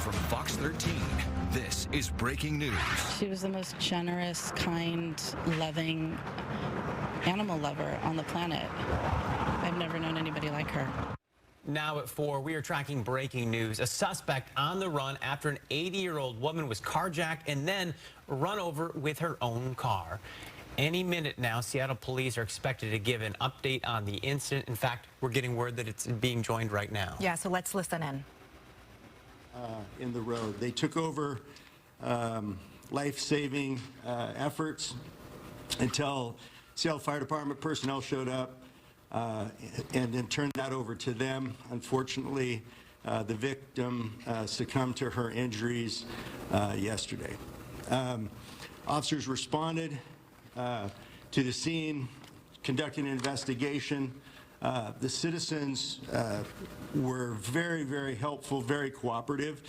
from Fox 13, this is breaking news. She was the most generous, kind, loving animal lover on the planet. I've never known anybody like her. Now at 4, we are tracking breaking news. A suspect on the run after an 80-year-old woman was carjacked and then run over with her own car. Any minute now, Seattle police are expected to give an update on the incident. In fact, we're getting word that it's being joined right now. Yeah, so let's listen in. In the road. They took over life-saving efforts until Seattle Fire Department personnel showed up and then turned that over to them. Unfortunately, the victim succumbed to her injuries yesterday. Officers responded to the scene, conducting an investigation. The citizens were very, very helpful, very cooperative.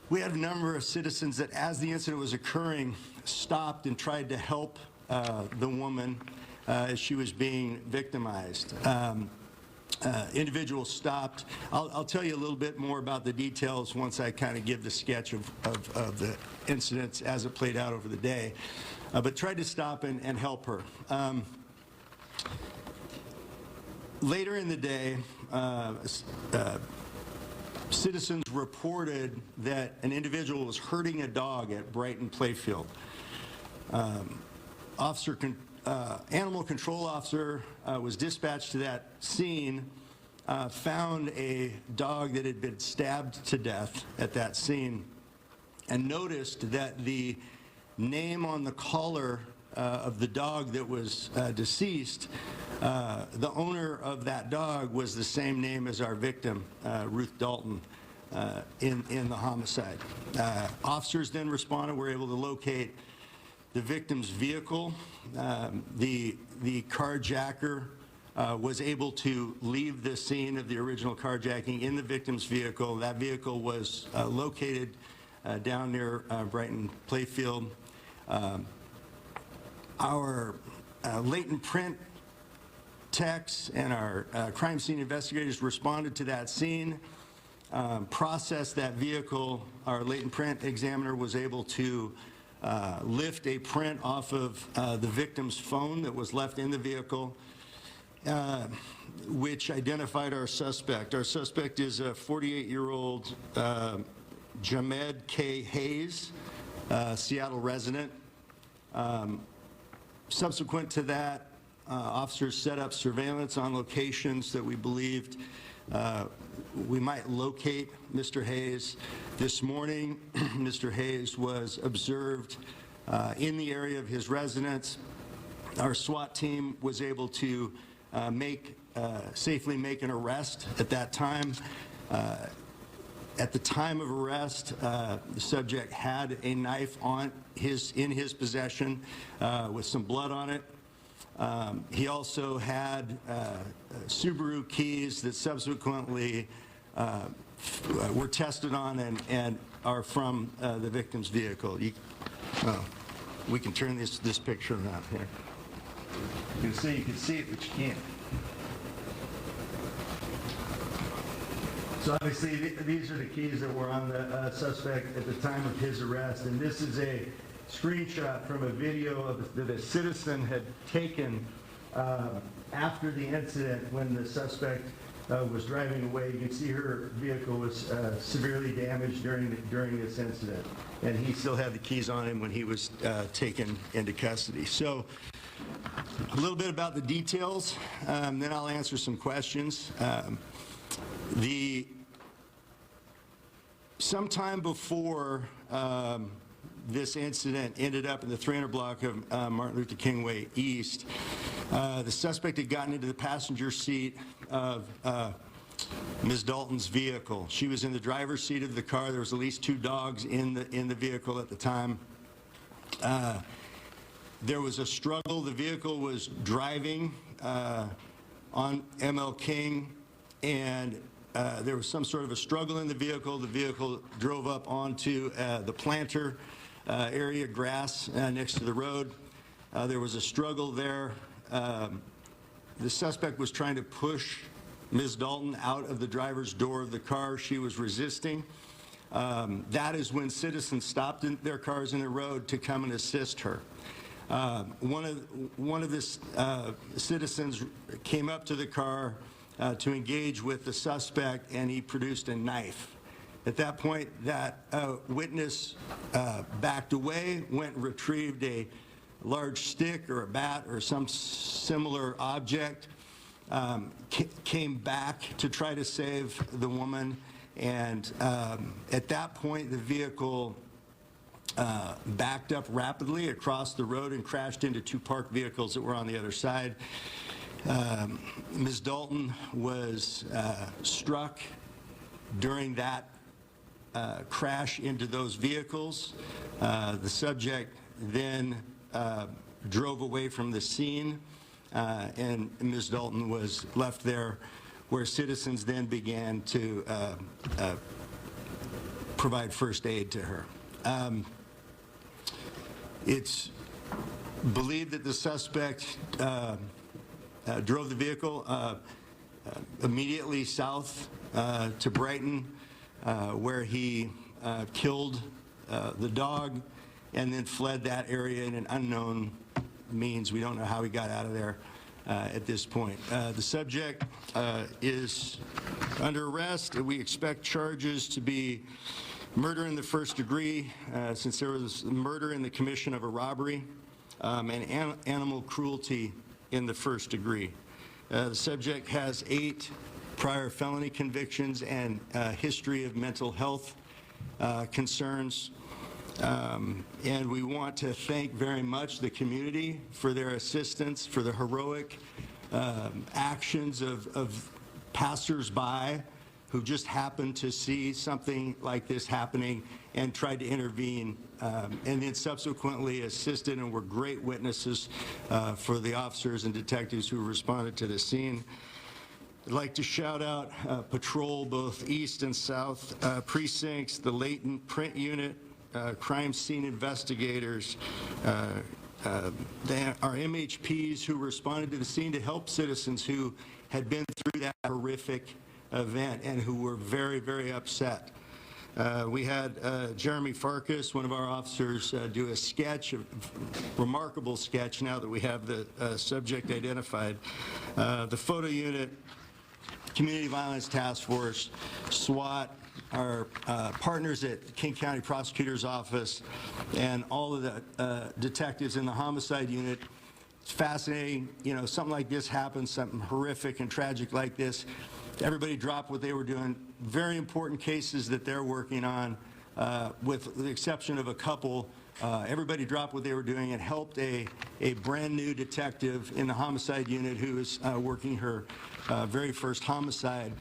We had a number of citizens that, as the incident was occurring, stopped and tried to help the woman as she was being victimized. Individuals stopped. I'll tell you a little bit more about the details once I kind of give the sketch of the incidents as it played out over the day, but tried to stop and help her. Later in the day, citizens reported that an individual was hurting a dog at Brighton Playfield. Animal control officer was dispatched to that scene, found a dog that had been stabbed to death at that scene, and noticed that the name on the collar of the dog that was deceased, the owner of that dog was the same name as our victim, Ruth Dalton, in the homicide. Officers then responded, were able to locate the victim's vehicle. The carjacker was able to leave the scene of the original carjacking in the victim's vehicle. That vehicle was located down near Brighton Playfield. Our latent print techs and our crime scene investigators responded to that scene, processed that vehicle. Our latent print examiner was able to lift a print off of the victim's phone that was left in the vehicle, which identified our suspect. Our suspect is a 48-year-old Jamed K. Hayes, Seattle resident. Subsequent to that, officers set up surveillance on locations that we believed we might locate Mr. Hayes. This morning, Mr. Hayes was observed in the area of his residence. Our SWAT team was able to safely make an arrest at that time. At the time of arrest, the subject had a knife in his possession with some blood on it. He also had Subaru keys that subsequently were tested on and are from the victim's vehicle. We can turn this picture around here. You can see it, but you can't. So obviously, these are the keys that were on the suspect at the time of his arrest, and this is a screenshot from a video that a citizen had taken after the incident when the suspect was driving away. You can see her vehicle was severely damaged during this incident, and he still had the keys on him when he was taken into custody. So a little bit about the details, then I'll answer some questions. Sometime before this incident ended up in the 300 block of Martin Luther King Way East, the suspect had gotten into the passenger seat of Ms. Dalton's vehicle. She was in the driver's seat of the car. There was at least 2 dogs in the vehicle at the time. There was a struggle. The vehicle was driving on ML King, and there was some sort of a struggle in the vehicle. The vehicle drove up onto the planter area, grass next to the road. There was a struggle there. The suspect was trying to push Ms. Dalton out of the driver's door of the car. She was resisting. That is when citizens stopped their cars in the road to come and assist her. One of the citizens came up to the car to engage with the suspect, and he produced a knife. At that point, that witness backed away, went and retrieved a large stick or a bat or some similar object, came back to try to save the woman, and at that point, the vehicle backed up rapidly across the road and crashed into two parked vehicles that were on the other side. Ms. Dalton was struck during that crash into those vehicles. The subject then drove away from the scene, and Ms. Dalton was left there, where citizens then began to provide first aid to her. It's believed that the suspect drove the vehicle immediately south to Brighton, where he killed the dog and then fled that area in an unknown means. We don't know how he got out of there at this point. The subject is under arrest. We expect charges to be murder in the first degree, since there was murder in the commission of a robbery, and animal cruelty in the first degree. The subject has 8 prior felony convictions and history of mental health concerns. And we want to thank very much the community for their assistance, for the heroic actions of passers-by who just happened to see something like this happening and tried to intervene, and then subsequently assisted and were great witnesses for the officers and detectives who responded to the scene. I'd like to shout out patrol, both east and south precincts, the latent print unit, crime scene investigators, our MHPs who responded to the scene to help citizens who had been through that horrific event and who were very, very upset. We had Jeremy Farkas, one of our officers, do a sketch, a remarkable sketch now that we have the subject identified. The photo unit, Community Violence Task Force, SWAT, our partners at King County Prosecutor's Office, and all of the detectives in the homicide unit. It's fascinating, you know, something like this happens, something horrific and tragic like this. Everybody dropped what they were doing. Very important cases that they're working on, with the exception of a couple. Everybody dropped what they were doing and helped a brand new detective in the homicide unit who is working her very first homicide.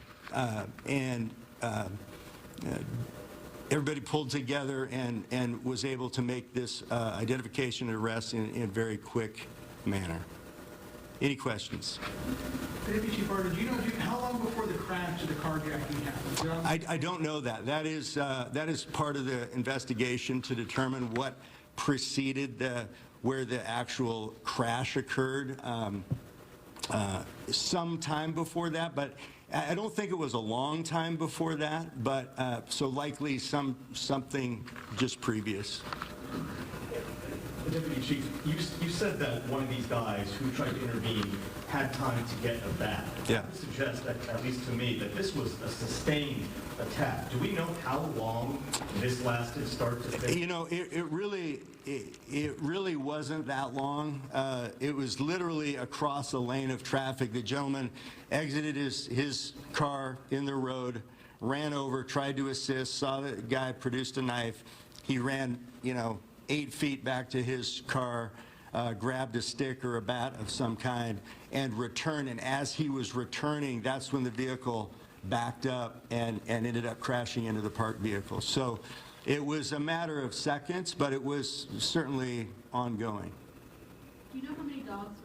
Everybody pulled together and was able to make this identification and arrest in a very quick manner. Any questions? Deputy Chief Barter, do you know how long before the crash did the carjacking happen? I don't know that. That is part of the investigation to determine what preceded where the actual crash occurred. Some time before that, but I don't think it was a long time before that. But so likely something just previous. Deputy Chief, you said that one of these guys who tried to intervene had time to get a bat. Yeah. That would suggest, that, at least to me, that this was a sustained attack. Do we know how long this lasted, start to finish? You know, it really wasn't that long. It was literally across a lane of traffic. The gentleman exited his car in the road, ran over, tried to assist, saw the guy, produced a knife. He ran, 8 feet back to his car, grabbed a stick or a bat of some kind, and returned. And as he was returning, that's when the vehicle backed up and ended up crashing into the parked vehicle. So it was a matter of seconds, but it was certainly ongoing. Do you know how many dogs